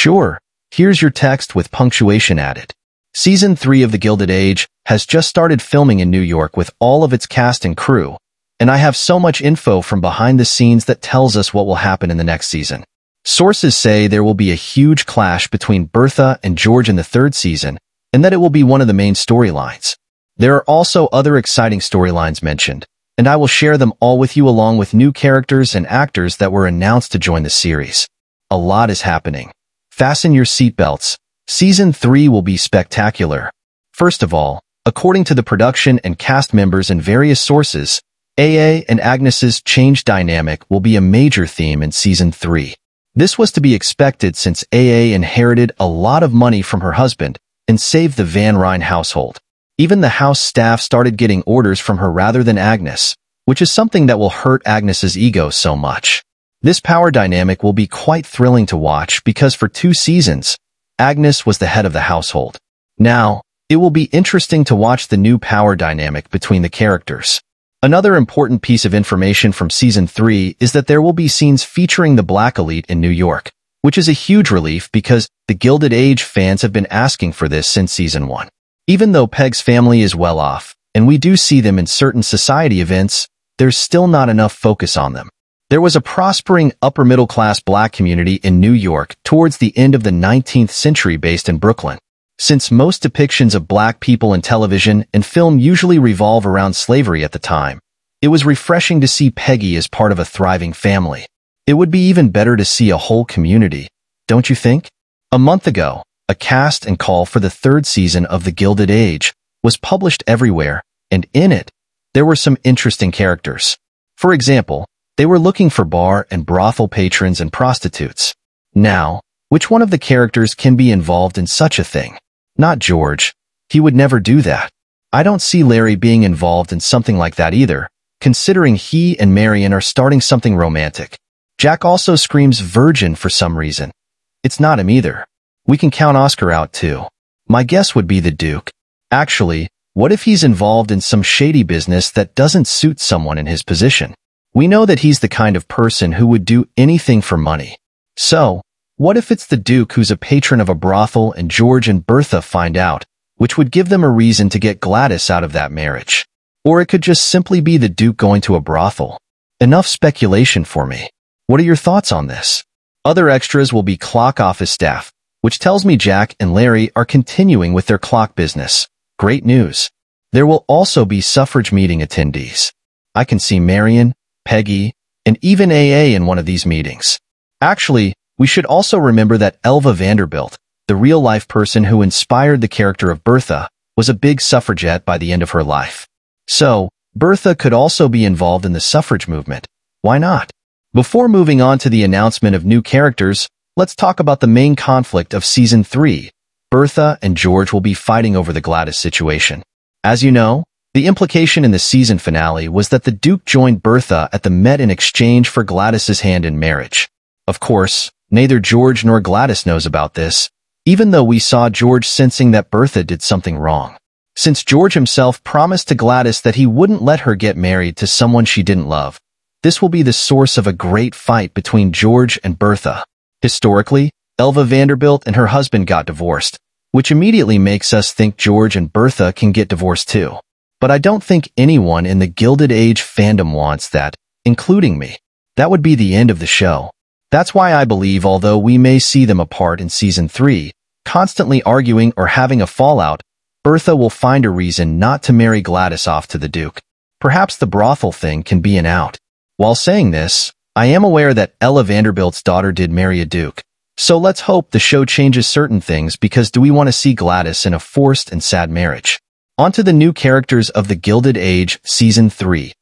Sure, here's your text with punctuation added. Season 3 of The Gilded Age has just started filming in New York with all of its cast and crew, and I have so much info from behind the scenes that tells us what will happen in the next season. Sources say there will be a huge clash between Bertha and George in the third season, and that it will be one of the main storylines. There are also other exciting storylines mentioned, and I will share them all with you along with new characters and actors that were announced to join the series. A lot is happening. Fasten your seatbelts. Season 3 will be spectacular. First of all, according to the production and cast members and various sources, AA and Agnes's change dynamic will be a major theme in Season 3. This was to be expected since AA inherited a lot of money from her husband and saved the Van Ryn household. Even the house staff started getting orders from her rather than Agnes, which is something that will hurt Agnes's ego so much. This power dynamic will be quite thrilling to watch because for 2 seasons, Agnes was the head of the household. Now, it will be interesting to watch the new power dynamic between the characters. Another important piece of information from Season 3 is that there will be scenes featuring the Black Elite in New York, which is a huge relief because the Gilded Age fans have been asking for this since Season 1. Even though Peg's family is well off, and we do see them in certain society events, there's still not enough focus on them. There was a prospering upper-middle-class black community in New York towards the end of the 19th century based in Brooklyn. Since most depictions of black people in television and film usually revolve around slavery at the time, it was refreshing to see Peggy as part of a thriving family. It would be even better to see a whole community, don't you think? A month ago, a cast and call for the 3rd season of The Gilded Age was published everywhere, and in it, there were some interesting characters. For example, they were looking for bar and brothel patrons and prostitutes. Now, which one of the characters can be involved in such a thing? Not George. He would never do that. I don't see Larry being involved in something like that either, considering he and Marion are starting something romantic. Jack also screams virgin for some reason. It's not him either. We can count Oscar out too. My guess would be the Duke. Actually, what if he's involved in some shady business that doesn't suit someone in his position? We know that he's the kind of person who would do anything for money. So, what if it's the Duke who's a patron of a brothel and George and Bertha find out, which would give them a reason to get Gladys out of that marriage? Or it could just simply be the Duke going to a brothel. Enough speculation for me. What are your thoughts on this? Other extras will be clock office staff, which tells me Jack and Larry are continuing with their clock business. Great news. There will also be suffrage meeting attendees. I can see Marion, Peggy, and even AA in one of these meetings. Actually, we should also remember that Elva Vanderbilt, the real-life person who inspired the character of Bertha, was a big suffragette by the end of her life. So, Bertha could also be involved in the suffrage movement. Why not? Before moving on to the announcement of new characters, let's talk about the main conflict of Season 3. Bertha and George will be fighting over the Gladys situation. As you know, the implication in the season finale was that the Duke joined Bertha at the Met in exchange for Gladys's hand in marriage. Of course, neither George nor Gladys knows about this, even though we saw George sensing that Bertha did something wrong. Since George himself promised to Gladys that he wouldn't let her get married to someone she didn't love, this will be the source of a great fight between George and Bertha. Historically, Elva Vanderbilt and her husband got divorced, which immediately makes us think George and Bertha can get divorced too. But I don't think anyone in the Gilded Age fandom wants that, including me. That would be the end of the show. That's why I believe although we may see them apart in Season 3, constantly arguing or having a fallout, Bertha will find a reason not to marry Gladys off to the Duke. Perhaps the brothel thing can be an out. While saying this, I am aware that Ella Vanderbilt's daughter did marry a Duke. So let's hope the show changes certain things because do we want to see Gladys in a forced and sad marriage? On to the new characters of The Gilded Age Season 3.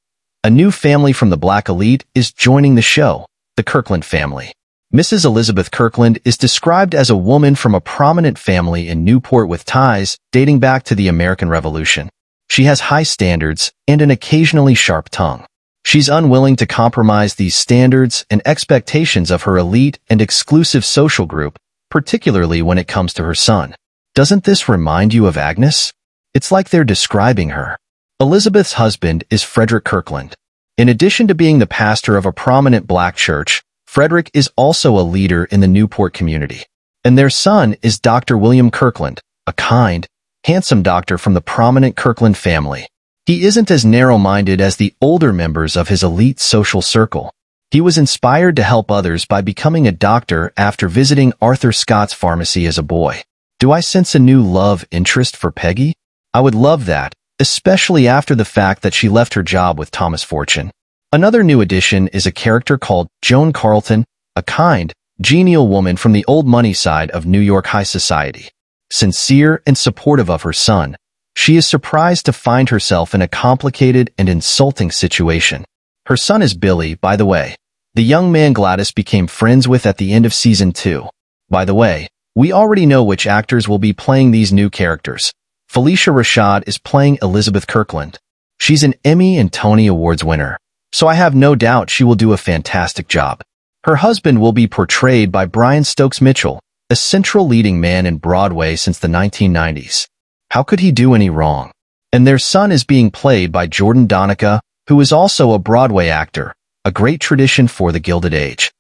A new family from the Black Elite is joining the show, the Kirkland family. Mrs. Elizabeth Kirkland is described as a woman from a prominent family in Newport with ties dating back to the American Revolution. She has high standards and an occasionally sharp tongue. She's unwilling to compromise these standards and expectations of her elite and exclusive social group, particularly when it comes to her son. Doesn't this remind you of Agnes? It's like they're describing her. Elizabeth's husband is Frederick Kirkland. In addition to being the pastor of a prominent black church, Frederick is also a leader in the Newport community. And their son is Dr. William Kirkland, a kind, handsome doctor from the prominent Kirkland family. He isn't as narrow-minded as the older members of his elite social circle. He was inspired to help others by becoming a doctor after visiting Arthur Scott's pharmacy as a boy. Do I sense a new love interest for Peggy? I would love that, especially after the fact that she left her job with Thomas Fortune. Another new addition is a character called Joan Carlton, a kind, genial woman from the old money side of New York high society. Sincere and supportive of her son, she is surprised to find herself in a complicated and insulting situation. Her son is Billy, by the way, the young man Gladys became friends with at the end of Season 2. By the way, we already know which actors will be playing these new characters. Phylicia Rashad is playing Elizabeth Kirkland. She's an Emmy and Tony Awards winner, so I have no doubt she will do a fantastic job. Her husband will be portrayed by Brian Stokes Mitchell, a central leading man in Broadway since the 1990s. How could he do any wrong? And their son is being played by Jordan Donica, who is also a Broadway actor, a great tradition for the Gilded Age.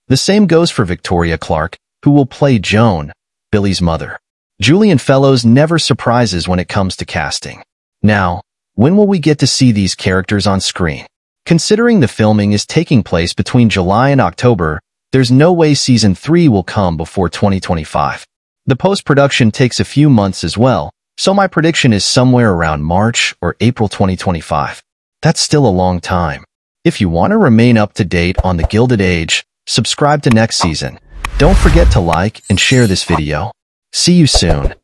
The same goes for Victoria Clark, who will play Joan, Billy's mother. Julian Fellowes never surprises when it comes to casting. Now, when will we get to see these characters on screen? Considering the filming is taking place between July and October, there's no way Season 3 will come before 2025. The post-production takes a few months as well, so my prediction is somewhere around March or April 2025. That's still a long time. If you want to remain up to date on the Gilded Age, subscribe to next season. Don't forget to like and share this video. See you soon.